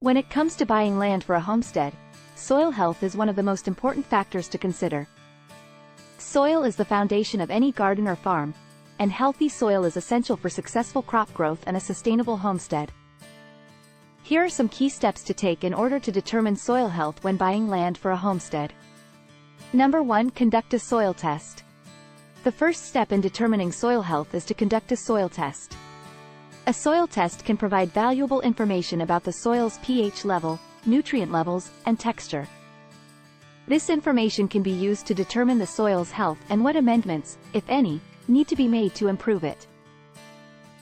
When it comes to buying land for a homestead, soil health is one of the most important factors to consider. Soil is the foundation of any garden or farm, and healthy soil is essential for successful crop growth and a sustainable homestead. Here are some key steps to take in order to determine soil health when buying land for a homestead. Number 1. Conduct a soil test. The first step in determining soil health is to conduct a soil test. A soil test can provide valuable information about the soil's pH level, nutrient levels, and texture. This information can be used to determine the soil's health and what amendments, if any, need to be made to improve it.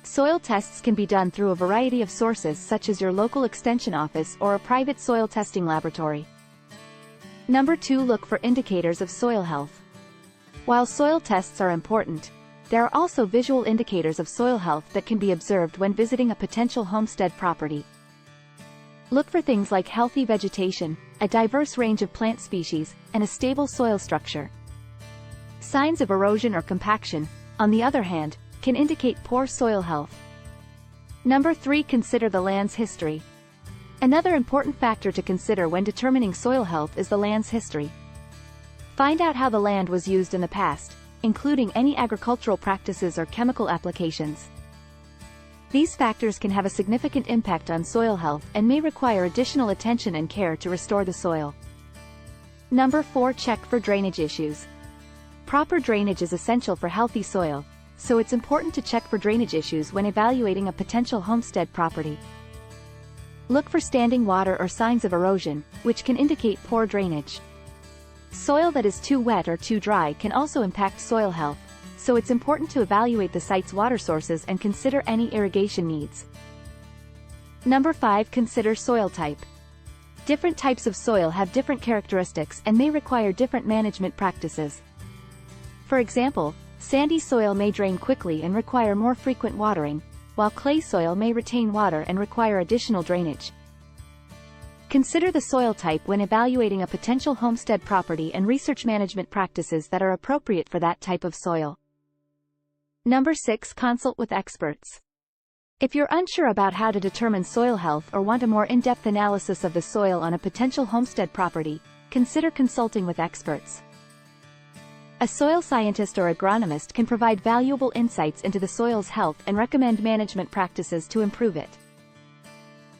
Soil tests can be done through a variety of sources such as your local extension office or a private soil testing laboratory. Number 2. Look for indicators of soil health. While soil tests are important, there are also visual indicators of soil health that can be observed when visiting a potential homestead property. Look for things like healthy vegetation, a diverse range of plant species, and a stable soil structure. Signs of erosion or compaction, on the other hand, can indicate poor soil health. Number 3. Consider the land's history. Another important factor to consider when determining soil health is the land's history. Find out how the land was used in the past, including any agricultural practices or chemical applications. These factors can have a significant impact on soil health and may require additional attention and care to restore the soil. Number 4. Check for drainage issues. Proper drainage is essential for healthy soil, so it's important to check for drainage issues when evaluating a potential homestead property. Look for standing water or signs of erosion, which can indicate poor drainage. Soil that is too wet or too dry can also impact soil health, so it's important to evaluate the site's water sources and consider any irrigation needs. Number 5. Consider soil type. Different types of soil have different characteristics and may require different management practices. For example, sandy soil may drain quickly and require more frequent watering, while clay soil may retain water and require additional drainage. Consider the soil type when evaluating a potential homestead property and research management practices that are appropriate for that type of soil. Number 6. Consult with experts. If you're unsure about how to determine soil health or want a more in-depth analysis of the soil on a potential homestead property, consider consulting with experts. A soil scientist or agronomist can provide valuable insights into the soil's health and recommend management practices to improve it.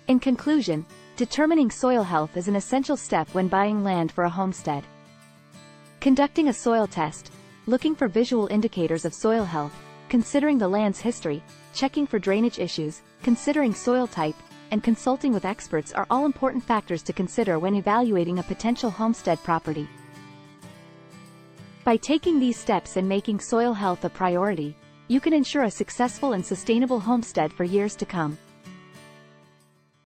In conclusion, determining soil health is an essential step when buying land for a homestead. Conducting a soil test, looking for visual indicators of soil health, considering the land's history, checking for drainage issues, considering soil type, and consulting with experts are all important factors to consider when evaluating a potential homestead property. By taking these steps and making soil health a priority, you can ensure a successful and sustainable homestead for years to come.